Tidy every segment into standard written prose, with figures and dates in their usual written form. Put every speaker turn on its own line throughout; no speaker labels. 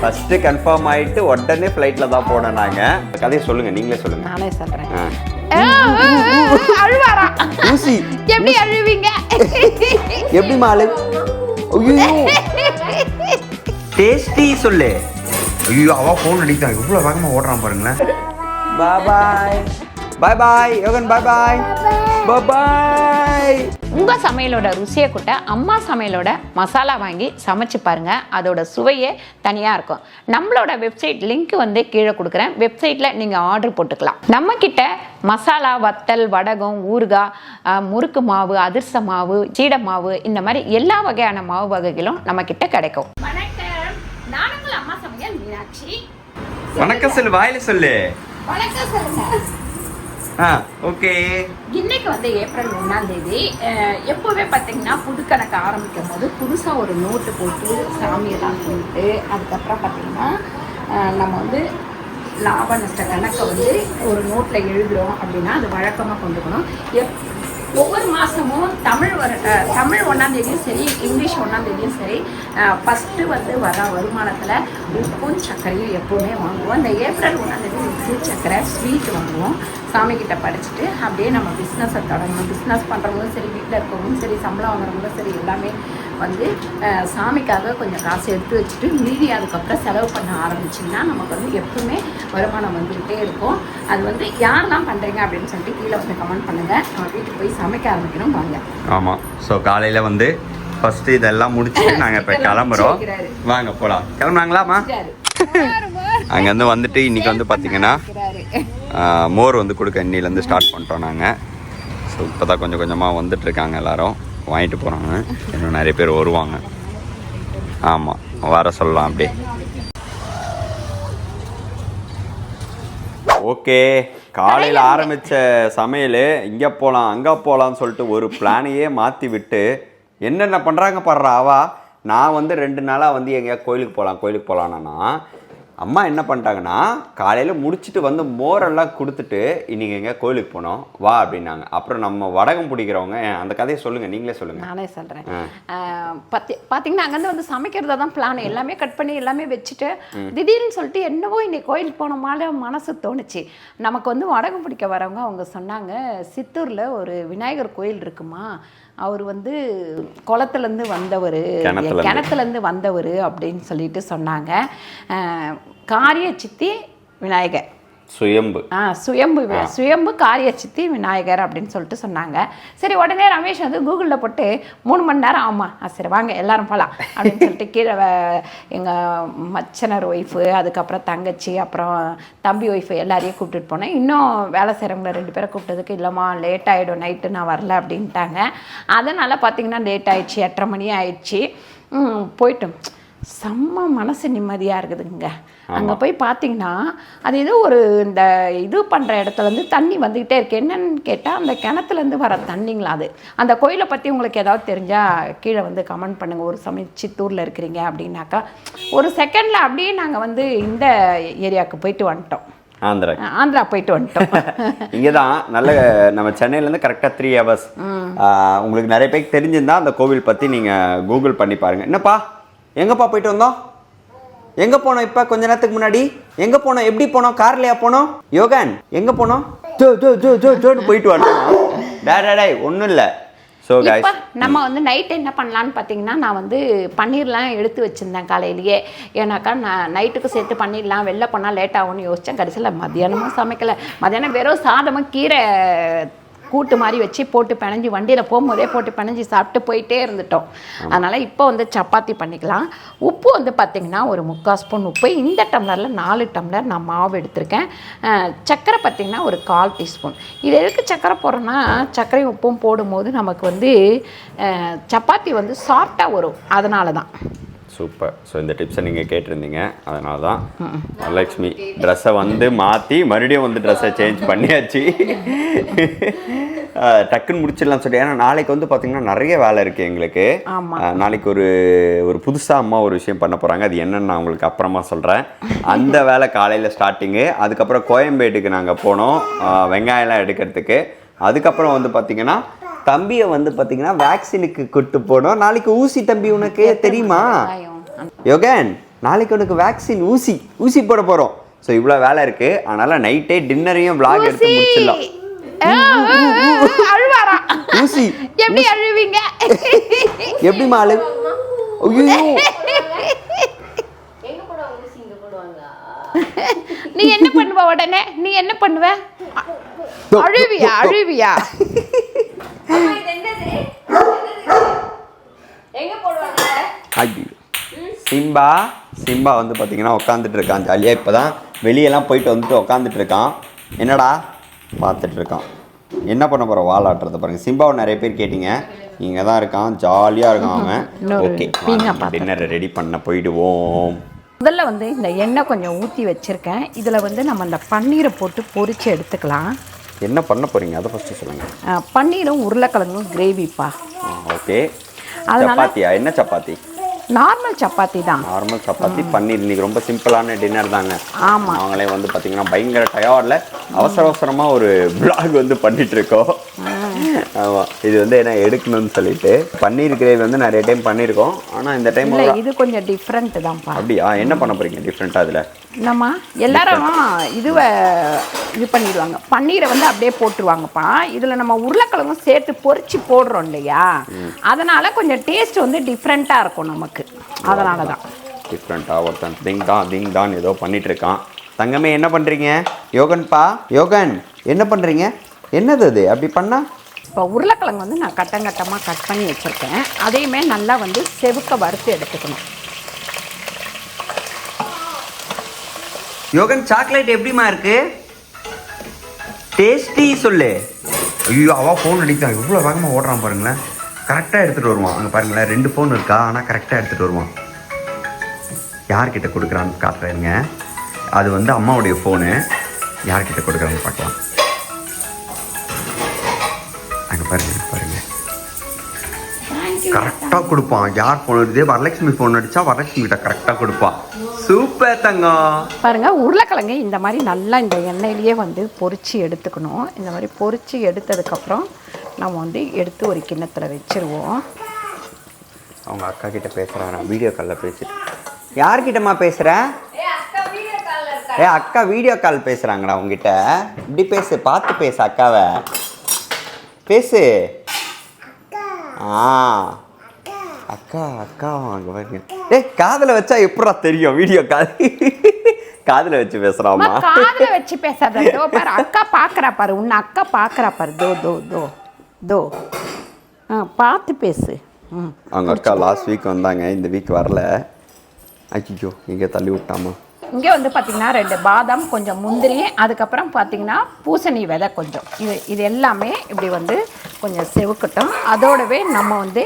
First confirm ஆயிட்டு உடனே ஃப்ளைட்ல தான் போனோம் நாங்க. கதையை சொல்லுங்க, நீங்களே சொல்லுங்க.
நானே சொல்றேன். அழுவாரா?
ஊசி
எப்படி அழுவீங்க?
எப்படி மாலு? ஐயோ டேஸ்டி சொல்லு. ஐயோ அவ ஃபோன் அடிக்கிறான், இவ்வளவு வேகமா ஓடுறான் பாருங்களேன். பாய் பாய் பாய் பாய் யோகன், பாய் பாய் பாய் பாய்.
உங்க சமையலோட ருசியை கூட்ட அம்மா சமையலோட மசாலா வாங்கி சமைச்சு பாருங்க. அதோட சுவையே தனியா இருக்கும். நம்மளோட வெப்சைட் லிங்க் வந்து கீழே கொடுக்குறேன். வெப்சைட்ல நீங்க ஆர்டர் போட்டுக்கலாம். நம்ம கிட்ட மசாலா, வத்தல், வடகம், ஊறுகாய், முறுக்கு மாவு, அதிர்ச மாவு, சீடை மாவு, இந்த மாதிரி எல்லா வகையான மாவு வகைகளும் நம்ம கிட்ட கிடைக்கும். வணக்கம், நான் உங்கள் அம்மா சமையல் மீனாட்சி.
வணக்கம் சொல்லு, வாயில சொல்லு.
வணக்கம் சொல்லுங்க.
ஓகே.
இன்னைக்கு வந்து ஏப்ரல் 1ஆம் தேதி. எப்போவே பார்த்தீங்கன்னா புது கணக்கு ஆரம்பிக்கும் போது புதுசாக ஒரு நோட்டு போட்டு சாமியெல்லாம் கும்பிட்டு அதுக்கப்புறம் பார்த்தீங்கன்னா நம்ம வந்து லாப நஷ்ட கணக்கை வந்து ஒரு நோட்டில் எழுதுகிறோம் அப்படின்னா அது வழக்கமாக கொண்டுக்கணும். ஒவ்வொரு மாதமும் தமிழ் 1ஆம் தேதியும் சரி, இங்கிலீஷ் 1ஆம் தேதியும் சரி, ஃபஸ்ட்டு வந்து வர வருமானத்தில் உப்பும் சர்க்கரையும் எப்போவுமே வாங்குவோம். இந்த ஏப்ரல் 1ஆம் தேதி உப்பு, சர்க்கரை, ஸ்வீட் வாங்குவோம். சாமிக்கிட்ட படிச்சுட்டு அப்படியே நம்ம பிஸ்னஸை தொடங்கணும். பிஸ்னஸ் பண்ணுறவங்களும் சரி, வீட்டில் இருக்கவங்களும் சரி, சம்பளம் வாங்குறவங்களும் சரி, எல்லாமே வந்து சாமிக்காக கொஞ்சம் காசு எடுத்து வச்சுட்டு மீதி அதுக்கப்புறம் செலவு பண்ண ஆரம்பிச்சிங்கன்னா நமக்கு வந்து எப்பவுமே வருமானம் வந்துக்கிட்டே இருக்கும். அது வந்து யாரெல்லாம் பண்ணுறீங்க அப்படின்னு சொல்லிட்டு கீழே வந்து கமெண்ட் பண்ணுங்கள். நம்ம வீட்டுக்கு போய் சமைக்க ஆரம்பிக்கணும் வாங்க.
ஆமாம், ஸோ காலையில் வந்து ஃபஸ்ட்டு இதெல்லாம் முடிச்சுட்டு நாங்கள் இப்போ கிளம்புறோம். வாங்க போகலாம். கிளம்புனாங்களாம்மா? அங்கேருந்து வந்துட்டு இன்றைக்கி வந்து பார்த்திங்கன்னா மோர் வந்து கொடுக்க இன்னிலேருந்து ஸ்டார்ட் பண்ணிட்டோம் நாங்கள். ஸோ இப்போ தான் கொஞ்சம் கொஞ்சமாக வந்துட்டுருக்காங்க எல்லோரும், வாங்கிட்டு போகிறாங்க. இன்னும் நிறைய பேர் வருவாங்க. ஆமாம், வர சொல்லலாம் அப்படியே. ஓகே, காலையில் ஆரம்பித்த சமையல் இங்கே போகலாம் அங்கே போகலான்னு சொல்லிட்டு ஒரு பிளானையே மாற்றி விட்டு என்னென்ன பண்ணுறாங்க பாடுறா அவா. நான் வந்து 2 நாளாக வந்து எங்கேயா கோயிலுக்கு போகலான்னா அம்மா என்ன பண்ணிட்டாங்கன்னா காலையில் முடிச்சுட்டு வந்து மோரெல்லாம் கொடுத்துட்டு இன்றைக்கி எங்கே கோயிலுக்கு போனோம் வா அப்படின்னாங்க. அப்புறம் நம்ம வடகம் பிடிக்கிறவங்க அந்த கதையை சொல்லுங்கள், நீங்களே சொல்லுங்கள்.
நானே சொல்கிறேன். பார்த்தீங்கன்னா அங்கேருந்து வந்து சமைக்கிறதா தான் பிளான். எல்லாமே கட் பண்ணி எல்லாமே வச்சுட்டு திடீர்னு சொல்லிட்டு என்னவோ இன்னைக்கு கோயிலுக்கு போனோமால மனசு தோணுச்சு. நமக்கு வந்து வடகம் பிடிக்க வரவங்க அவங்க சொன்னாங்க, சித்தூரில் ஒரு விநாயகர் கோயில் இருக்குமா, அவர் வந்து குளத்துலேருந்து வந்தவர், கிணத்துலேருந்து வந்தவர் அப்படின்னு சொல்லிட்டு சொன்னாங்க. காரிய சித்தி விநாயகர், சுயம்பு காரிய சித்தி விநாயகர் அப்படின்னு சொல்லிட்டு சொன்னாங்க. சரி, உடனே ரமேஷ் வந்து கூகுளில் போட்டு 3 மணி நேரம் ஆமா, சரி வாங்க எல்லாரும் போகலாம் அப்படின்னு சொல்லிட்டு கீழே எங்கள் மச்சனர் ஒய்ஃபு, அதுக்கப்புறம் தங்கச்சி, அப்புறம் தம்பி ஒய்ஃபு எல்லாரையும் கூப்பிட்டுட்டு போனேன். இன்னும் வேலை செய்கிறவங்கள 2 பேரை கூப்பிட்டதுக்கு இல்லைம்மா லேட் ஆகிடும், நைட்டு நான் வரல அப்படின்ட்டாங்க. அதனால் பார்த்திங்கன்னா லேட் ஆகிடுச்சி, 8:30 மணி ஆயிடுச்சு. போயிட்டோம். செம்ம மனசு நிம்மதியாக இருக்குதுங்க. அங்கே போய் பார்த்தீங்கன்னா அது ஏதோ ஒரு இந்த இது பண்ணுற இடத்துலேருந்து தண்ணி வந்துக்கிட்டே இருக்குது. என்னன்னு கேட்டால் அந்த கிணத்துலேருந்து வர தண்ணிங்களா அது. அந்த கோயிலை பற்றி உங்களுக்கு ஏதாவது தெரிஞ்சால் கீழே வந்து கமெண்ட் பண்ணுங்கள். ஒரு சமயம் சித்தூரில் இருக்கிறீங்க அப்படின்னாக்கா ஒரு செகண்டில் அப்படியே நாங்கள் வந்து இந்த ஏரியாவுக்கு போயிட்டு வந்துட்டோம். ஆந்திரா போயிட்டு வந்துட்டோம்.
இங்கே தான் நல்ல நம்ம சென்னையிலேருந்து கரெக்டாக 3 hours. உங்களுக்கு நிறைய பேருக்கு தெரிஞ்சிருந்தால் அந்த கோவில் பற்றி நீங்கள் கூகுள் பண்ணி பாருங்கள். என்னப்பா எங்கப்பா போயிட்டு வந்தோம், எங்கே போனோம், இப்போ கொஞ்ச நேரத்துக்கு முன்னாடி எங்கே போனோம், எப்படி போனோம், கார்லையா போனோம், யோகன் எங்கே போனோம், ஜோன்னு போயிட்டு வரணும். டேய் ஒன்றும் இல்லை. ஸோ
இப்போ நம்ம வந்து நைட்டு என்ன பண்ணலான்னு பார்த்தீங்கன்னா, நான் வந்து பன்னீர்லாம் எடுத்து வச்சுருந்தேன் காலையிலேயே. ஏன்னாக்கா நான் நைட்டுக்கு சேர்த்து பண்ணிடலாம், வெளில போனால் லேட் ஆகும்னு யோசித்தேன். கடைசியில் மத்தியானமும் சமைக்கலை. மத்தியானம் வெறும் சாதமும் கீரை கூட்டு மாதிரி வச்சு போட்டு பிணைஞ்சி வண்டியில் போகும்போதே போட்டு பிணைஞ்சி சாப்பிட்டு போயிட்டே இருந்துட்டோம். அதனால் இப்போ வந்து சப்பாத்தி பண்ணிக்கலாம். உப்பு வந்து பார்த்திங்கன்னா ஒரு 3/4 ஸ்பூன் உப்பு. இந்த டம்ளரில் 4 டம்ளர் நான் மாவு எடுத்திருக்கேன். சர்க்கரை பார்த்திங்கன்னா ஒரு 1/4 டீஸ்பூன். இது எதுக்கு சர்க்கரை போடுறோன்னா, சர்க்கரையும் உப்பும் போடும்போது நமக்கு வந்து சப்பாத்தி வந்து சாஃப்டாக வரும், அதனால தான்.
சூப்பர். ஸோ இந்த டிப்ஸை நீங்கள் கேட்டிருந்தீங்க, அதனால தான் வரலட்சுமி ட்ரெஸ்ஸை வந்து மாற்றி மறுபடியும் வந்து ட்ரெஸ்ஸை சேஞ்ச் பண்ணியாச்சு. டக்குன்னு முடிச்சிடலாம் சொல்லிட்டு. ஏன்னா நாளைக்கு வந்து பார்த்திங்கன்னா நிறைய வேலை இருக்குது எங்களுக்கு. நாளைக்கு ஒரு புதுசாக அம்மா ஒரு விஷயம் பண்ண போகிறாங்க. அது என்னென்னு நான் உங்களுக்கு அப்புறமா சொல்கிறேன். அந்த வேலை காலையில் ஸ்டார்டிங்கு. அதுக்கப்புறம் கோயம்பேட்டுக்கு நாங்கள் போனோம் வெங்காயம்லாம் எடுக்கிறதுக்கு. அதுக்கப்புறம் வந்து பார்த்திங்கன்னா தம்பியை வந்து பார்த்தீங்கன்னா வேக்சினுக்கு கூட்டு போனோம். நாளைக்கு ஊசி தம்பி, உனக்கு தெரியுமா யோகன்? நாளைக்கு உனக்கு வேக்சின் ஊசி போட போகிறோம். ஸோ இவ்வளோ வேலை இருக்குது. அதனால் நைட்டே டின்னரையும் vlog எடுத்து முடிச்சிடலாம்.
அழுவாரா?
ஊசி
எப்படி அழுவீங்க?
எப்படிமா அழு? ஐயோ
நீ என்ன பண்ணுவ உடனே? நீ என்ன பண்ணுவ? அழுவியா? சிம்பா வந்து பார்த்தீங்கன்னா உட்காந்துட்டு இருக்கான் ஜாலியாக. இப்போ தான் வெளியெல்லாம் போயிட்டு வந்துட்டு உட்காந்துட்டு இருக்கான். என்னடா பார்த்துட்டு இருக்கான். என்ன பண்ண போகிற வாலாட்டுறத பாருங்கள். சிம்பாவை நிறைய பேர் கேட்டிங்க. இங்கே தான் இருக்கான், ஜாலியாக இருக்கான் அவன். ஓகே, டின்னரை ரெடி பண்ண போயிடுவோம். முதல்ல வந்து இந்த எண்ணெய் கொஞ்சம் ஊற்றி வச்சுருக்கேன். இதில் வந்து நம்ம அந்த பன்னீரை போட்டு பொரித்து எடுத்துக்கலாம். என்ன பண்ண போகிறீங்க அதை ஃபஸ்ட்டு சொல்லுங்கள். பன்னீரும் உருளைக்கிழங்கும் கிரேவிப்பா. ஓகே. சப்பாத்தியா? என்ன சப்பாத்தி? நார்மல் சப்பாத்தி தான். நார்மல் சப்பாத்தி பன்னீர். இன்னைக்கு ரொம்ப சிம்பிளான டின்னர் தாங்க. ஆமாம். அவங்களே வந்து பார்த்தீங்கன்னா பயங்கர டயர்டில் அவசரமாக ஒரு vlog வந்து பண்ணிட்டு இருக்கோம். ஆமாம், இது வந்து என்ன எடுக்கணும்னு சொல்லிட்டு பன்னீர் கிரேவி வந்து நிறைய டைம் பண்ணியிருக்கோம். ஆனால் இந்த டைம் இது கொஞ்சம் டிஃப்ரெண்ட்டு தான்ப்பா. அப்படியா? என்ன பண்ண போகிறீங்க டிஃப்ரெண்ட்டாக அதில்? நம்ம எல்லாரும் இது பண்ணிடுவாங்க, பன்னீரை வந்து அப்படியே போட்டுருவாங்கப்பா. இதில் நம்ம உருளைக்கிழங்கும் சேர்த்து பொரிச்சு போடுறோம் இல்லையா, அதனால் கொஞ்சம் டேஸ்ட் வந்து டிஃப்ரெண்ட்டாக இருக்கும் நமக்கு. அதனால தான் டிஃப்ரெண்ட்டாக ஒருத்தன் திங் தான் ஏதோ பண்ணிட்டு இருக்கான். தங்கமே என்ன பண்ணுறீங்க? யோகன் என்ன பண்ணுறீங்க? என்னது அது அப்படி பண்ணா? இப்போ உருளைக்கிழங்கு வந்து நான் கட்டமாக கட் பண்ணி வச்சுருக்கேன். அதையுமே நல்லா வந்து செவுக்க வறுத்து எடுத்துக்கணும். யோகன் சாக்லேட் எப்படிமா இருக்கு? டேஸ்டி சொல்லு. ஐயோ, அவள் ஃபோன் அடிக்கிறான். இவ்வளோ வேகமாக ஓடுறான் பாருங்களேன். கரெக்டாக எடுத்துகிட்டு வருவான். அங்கே பாருங்களேன், 2 ஃபோன் இருக்கா, ஆனால் கரெக்டாக எடுத்துகிட்டு வருவான். யார்கிட்ட கொடுக்குறான்னு காட்டுறேங்க. அது வந்து அம்மாவுடைய ஃபோனு. யார்கிட்ட கொடுக்குறான்னு பார்க்கலாம். அங்கே பாருங்க கரெக்டாக கொடுப்பான். யார் ஃபோன் அடிச்சே? வரலட்சுமி ஃபோன் அடித்தா வரலட்சுமி கிட்ட கரெக்டாக கொடுப்பான். சூப்பர் தங்கம். பாருங்கள், உருளைக்கிழங்கு இந்த மாதிரி நல்லா இந்த எண்ணெயிலேயே வந்து பொரிச்சு எடுத்துக்கணும். இந்த மாதிரி பொரிச்சு எடுத்ததுக்கப்புறம் நம்ம வந்து எடுத்து ஒரு கிண்ணத்தில் வச்சுருவோம். அவங்க அக்கா கிட்ட பேசுகிறேன், நான் வீடியோ காலில் பேசிட்டு. யார்கிட்டம்மா பேசுகிறேன்? அக்கா வீடியோ கால் பேசுகிறாங்கடா உங்ககிட்ட. இப்படி பேசு, பார்த்து பேசு, அக்காவை பேசு. அக்கா வாங்க பாருங்க. காதில் வச்சா எப்படா தெரியும்? வீடியோ காதில் வச்சு பேசுகிறாமா? காதில் வச்சு பேசாத. பாரு, அக்கா பார்க்குறா பாரு, உன்னை அக்கா பார்க்குறா பாரு. தோ பார்த்து பேசு. அவங்க அக்கா லாஸ்ட் வீக் வந்தாங்க, இந்த வீக் வரல. ஐயோ, இங்கே தள்ளி விட்டாமா. இங்கே வந்து பார்த்திங்கன்னா 2 பாதாம், கொஞ்சம் முந்திரி, அதுக்கப்புறம் பார்த்திங்கன்னா பூசணி விதை கொஞ்சம். இது எல்லாமே இப்படி வந்து கொஞ்சம் செவுக்கட்டும். அதோடவே நம்ம வந்து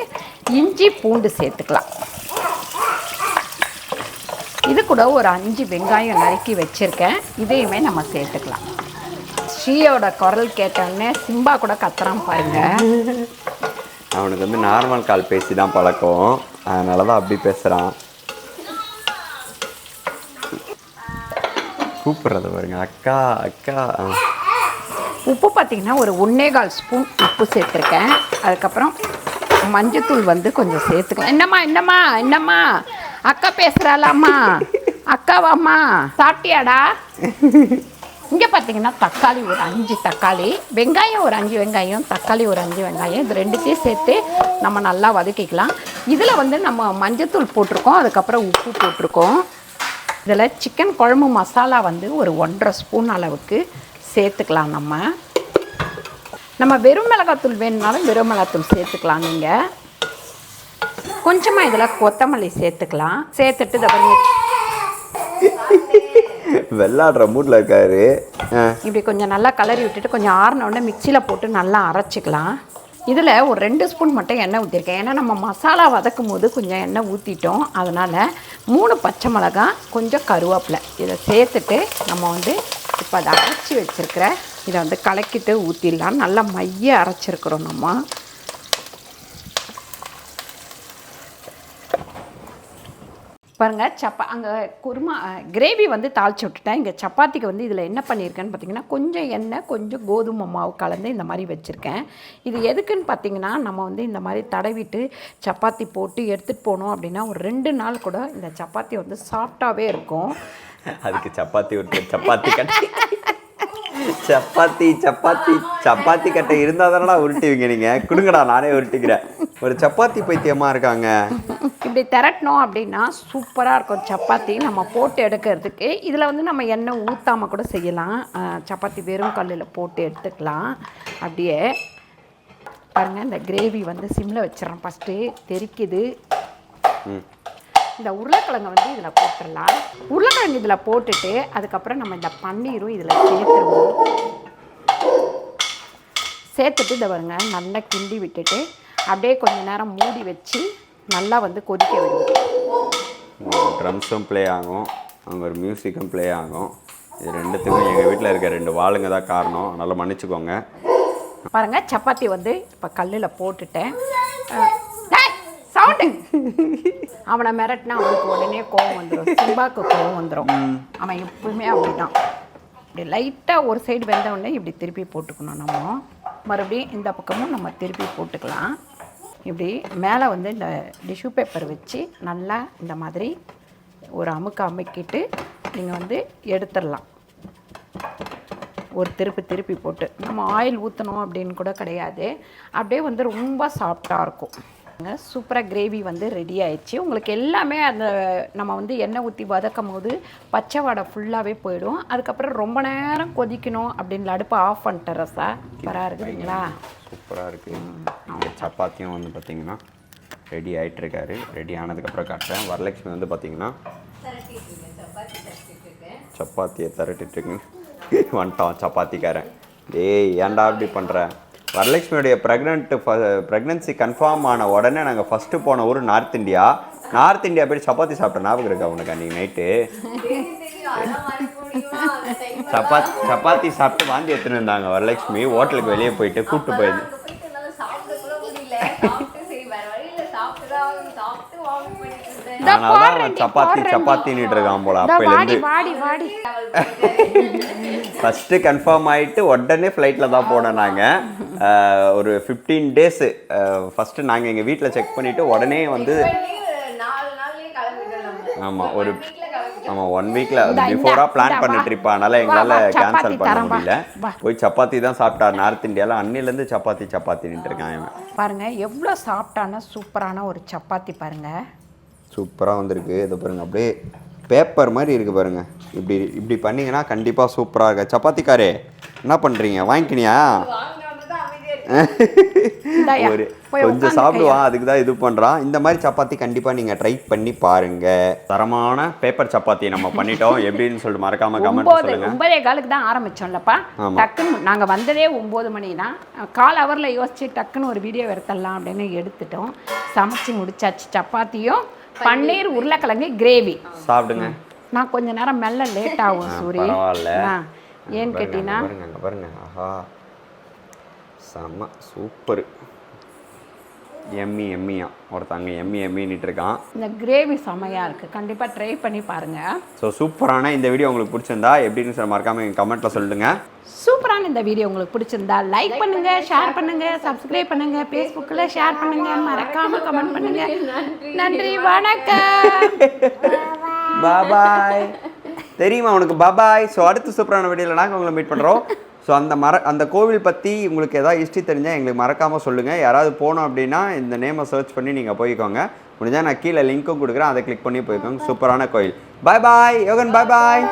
இஞ்சி பூண்டு சேர்த்துக்கலாம். இது கூட ஒரு 5 வெங்காயம் நறுக்கி வச்சுருக்கேன். இதையுமே நம்ம சேர்த்துக்கலாம். ஸ்ரீயோட குரல் கேட்டோடனே சிம்பா கூட கத்துறான் பாருங்க. அவனுக்கு வந்து நார்மல் கால் பேசி தான் பழக்கம், அதனால தான் அப்படி பேசுகிறான். கூப்பிட்றது பாருங்க, அக்கா. உப்பு பார்த்திங்கன்னா ஒரு 1.25 ஸ்பூன் உப்பு சேர்த்துருக்கேன். அதுக்கப்புறம் மஞ்சத்தூள் வந்து கொஞ்சம் சேர்த்துக்கலாம். என்னம்மா அக்கா பேசுகிறாளாம்மா? அக்காவாம்மா சாப்பிட்டியாடா? இங்கே பார்த்தீங்கன்னா தக்காளி ஒரு 5 தக்காளி, வெங்காயம் ஒரு 5 வெங்காயம், தக்காளி ஒரு 5 வெங்காயம், இது 2த்தையும் சேர்த்து நம்ம நல்லா வதக்கிக்கலாம். இதில் வந்து நம்ம மஞ்சத்தூள் போட்டிருக்கோம், அதுக்கப்புறம் உப்பு போட்டிருக்கோம். இதில் சிக்கன் குழம்பு மசாலா வந்து ஒரு 1.5 ஸ்பூன் அளவுக்கு சேர்த்துக்கலாம். நம்ம வெறும் மிளகாத்தூள் வேணும்னாலும் வெறும் மிளகாத்தூள் சேர்த்துக்கலாம். நீங்கள் கொஞ்சமாக இதில் கொத்தமல்லி சேர்த்துக்கலாம். சேர்த்துட்டு இதை வெள்ளாடுற மூட்டில் இருக்காரு. இப்படி கொஞ்சம் நல்லா கலரி விட்டுட்டு கொஞ்சம் ஆறினோடனே மிக்சியில் போட்டு நல்லா அரைச்சிக்கலாம். இதில் ஒரு 2 ஸ்பூன் மட்டும் எண்ணெய் ஊற்றிருக்கேன். ஏன்னா நம்ம மசாலா வதக்கும் போது கொஞ்சம் எண்ணெய் ஊற்றிட்டோம். அதனால் 3 பச்சை மிளகாய், கொஞ்சம் கருவேப்பிலை இதை சேர்த்துட்டு நம்ம வந்து இப்போ அதை அரைச்சி வச்சுருக்கிற இதை வந்து கலக்கிட்டு ஊற்றிடலாம். நல்லா மைய அரைச்சிருக்கிறோம் நம்ம. பாருங்கள் அங்கே குருமா கிரேவி வந்து தாளிச்சு விட்டுட்டேன். இங்கே சப்பாத்திக்கு வந்து இதில் என்ன பண்ணியிருக்கேன்னு பார்த்தீங்கன்னா கொஞ்சம் எண்ணெய் கொஞ்சம் கோதுமை மாவு கலந்து இந்த மாதிரி வச்சுருக்கேன். இது எதுக்குன்னு பார்த்தீங்கன்னா நம்ம வந்து இந்த மாதிரி தடவிட்டு சப்பாத்தி போட்டு எடுத்துகிட்டு போனோம் அப்படின்னா ஒரு 2 நாள் கூட இந்த சப்பாத்தி வந்து சாஃப்டாகவே இருக்கும்.
அதுக்கு சப்பாத்தி கட்டை சப்பாத்தி கட்டை இருந்தால் தானடா உருட்டுவீங்க நீங்கள். கொடுங்கடா நானே உருட்டிக்கிறேன். ஒரு சப்பாத்தி பைத்தியமாக இருக்காங்க.
இப்படி திரட்டணும் அப்படின்னா சூப்பராக இருக்கும் சப்பாத்தி நம்ம போட்டு எடுக்கிறதுக்கு. இதில் வந்து நம்ம எண்ணெய் ஊற்றாமல் கூட செய்யலாம். சப்பாத்தி வெறும் கல்லில் போட்டு எடுத்துக்கலாம். அப்படியே பாருங்கள் இந்த கிரேவி வந்து சிம்மில் வச்சிடறேன். ஃபஸ்ட்டு தெரிக்குது. இந்த உருளைக்கிழங்கு வந்து இதில் போட்டுடலாம். உருளைக்கிழங்கு இதில் போட்டுட்டு அதுக்கப்புறம் நம்ம இந்த பன்னீரும் இதில் சேர்த்துருவோம். சேர்த்துட்டு இதை பாருங்க நல்லா கிண்டி விட்டுட்டு அப்படியே கொஞ்சம் நேரம் மூடி வச்சு நல்லா வந்து கொதிக்க விடுவோம்.
ட்ரம்ஸும் ப்ளே ஆகும், அங்கே ஒரு மியூசிக்கும் ப்ளே ஆகும். இது ரெண்டுத்துக்கும் எங்கள் வீட்டில் இருக்க 2 வாளுங்க தான் காரணம். அதனால் மன்னிச்சுக்கோங்க.
பாருங்கள் சப்பாத்தி வந்து இப்போ கல்லில் போட்டுட்டேன். சவுண்டு அவனை மிரட்டினா அவனுக்கு உடனே கோவம் வந்துடும். சிம்பாக்கு கோவம் வந்துடும். அவன் எப்பவுமே அப்படிதான். இப்படி லைட்டாக ஒரு சைடு வெந்த உடனே இப்படி திருப்பி போட்டுக்கணும். நம்ம மறுபடியும் இந்த பக்கமும் நம்ம திருப்பி போட்டுக்கலாம். இப்படி மேலே வந்து இந்த டிஷ்யூ பேப்பர் வச்சு நல்லா இந்த மாதிரி ஒரு அமுக்கிட்டு நீங்கள் வந்து எடுத்துடலாம். ஒரு திருப்பி போட்டு நம்ம ஆயில் ஊற்றணும் அப்படின்னு கூட கிடையாது. அப்படியே வந்து ரொம்ப சாஃப்டாக இருக்கும். சூப்பராக கிரேவி வந்து ரெடி ஆயிடுச்சு. உங்களுக்கு எல்லாமே அந்த நம்ம வந்து எண்ணெய் ஊற்றி வதக்கும் போது பச்சை வாடை ஃபுல்லாகவே போயிடும். அதுக்கப்புறம் ரொம்ப நேரம் கொதிக்கணும் அப்படின்னு அடுப்பை ஆஃப் பண்ணிட்டு ரசா சூப்பராக இருக்குதுங்களா?
சூப்பராக இருக்குது. சப்பாத்தியும் வந்து பார்த்திங்கன்னா ரெடி ஆகிட்டுருக்காரு. ரெடி ஆனதுக்கப்புறம் காட்டுறேன். வரலட்சுமி வந்து பார்த்திங்கன்னா சப்பாத்தியை திரட்டிட்டுருக்கு. வந்துட்டான் சப்பாத்திக்காரன். ஏன்டா அப்படி பண்ணுறேன்? வரலட்சுமியோடைய ப்ரெக்னன்சி கன்ஃபார்ம் ஆன உடனே நாங்கள் ஃபஸ்ட்டு போன ஊர் நார்த் இந்தியா போய் சப்பாத்தி சாப்பிட்டோம். ஞாபகம் இருக்கா உனக்கு? அன்றைக்கி நைட்டு சப்பாத்தி சாப்பிட்டு வாந்தி எடுத்துன்னு இருந்தாங்க வரலட்சுமி. ஹோட்டலுக்கு வெளியே போயிட்டு கூப்பிட்டு போயிருந்து. அதனாலதான் சப்பாத்தின்னுட்டு இருக்கான் போல. அப்பையிலேருந்து ஃபஸ்ட்டு கன்ஃபார்ம் ஆகிட்டு உடனே ஃப்ளைட்டில் தான் போனோம் நாங்கள். ஒரு 15 days ஃபஸ்ட்டு நாங்கள் எங்கள் வீட்டில் செக் பண்ணிவிட்டு உடனே வந்து ஆமாம் 1 வீக்கில் பிஃபோராக பிளான் பண்ண ட்ரிப். அதனால் எங்களால் கேன்சல் பண்ண முடியல. போய் சப்பாத்தி தான் சாப்பிட்டார் நார்த் இந்தியாவில். அன்னிலேருந்து சப்பாத்தின்னுட்டு இருக்கான்.
பாருங்கள் எவ்வளோ சாஃப்டான சூப்பரான ஒரு சப்பாத்தி பாருங்கள்.
சூப்பராக வந்திருக்கு. இதை பாருங்கள் அப்படியே பேப்பர் மாதிரி இருக்குது பாருங்கள். இப்படி பண்ணிங்கன்னா கண்டிப்பாக சூப்பராக இருக்கு. சப்பாத்திக்காரே என்ன பண்ணுறீங்க? வாங்கிக்கினியா? ஒரு கொஞ்சம் சாப்பிடுவான், அதுக்கு தான் இது பண்ணுறான். இந்த மாதிரி சப்பாத்தி கண்டிப்பாக நீங்கள் ட்ரை பண்ணி பாருங்கள். தரமான பேப்பர் சப்பாத்தி நம்ம பண்ணிட்டோம். எப்படின்னு சொல்லிட்டு மறக்காம கமெண்ட் சொல்லுங்க.
9:15 தான் ஆரம்பிச்சோம்லப்பா. டக்குன்னு நாங்கள் வந்ததே 9 மணி தான். கால் ஹவரில் யோசிச்சு டக்குன்னு ஒரு வீடியோ எடுத்துடலாம் அப்படின்னு எடுத்துட்டோம். சமைச்சு முடிச்சாச்சு. சப்பாத்தியும் பன்னீர் உருளைக்கிழங்கு கிரேவி சாப்பிடுங்க. நான் கொஞ்ச நேரம் மெல்ல லேட் ஆகும் சூரி. ஏன்னு கேட்டீங்கன்னா
பாருங்க. ஆஹா செம்ம சூப்பர். எம்மியா ஒருத்தங்க எம்மின்னுட்டு இருக்கான்.
இந்த கிரேவி செம்மையாக இருக்குது. கண்டிப்பாக ட்ரை பண்ணி பாருங்கள்.
ஸோ சூப்பரான இந்த வீடியோ உங்களுக்கு பிடிச்சிருந்தா எப்படின்னு சொல்ல மறக்காம எங்கள் கமெண்ட்டில் சொல்லுங்க.
சூப்பரான இந்த வீடியோ உங்களுக்கு பிடிச்சிருந்தா லைக் பண்ணுங்க, ஷேர் பண்ணுங்க, சப்ஸ்கிரைப் பண்ணுங்க, ஃபேஸ்புக்கில் ஷேர் பண்ணுங்க, மறக்காம கமெண்ட் பண்ணுங்க. நன்றி, வணக்கம்,
பாய். தெரியுமா உனக்கு? பாய். ஸோ அடுத்த சூப்பரான வீடியோவில் நாங்கள் உங்களை மீட் பண்ணுறோம். ஸோ அந்த கோவில் பற்றி உங்களுக்கு எதாவது ஹிஸ்ட்ரி தெரிஞ்சால் எங்களுக்கு மறக்காமல் சொல்லுங்கள். யாராவது போனோம் அப்படின்னா இந்த நேமை சர்ச் பண்ணி நீங்கள் போய்க்கோங்க. முடிஞ்சால் நான் கீழே லிங்க்கும் கொடுக்குறேன், அதை கிளிக் பண்ணி போய்க்கோங்க. சூப்பரான கோயில். பாய் யோகன். பாய்.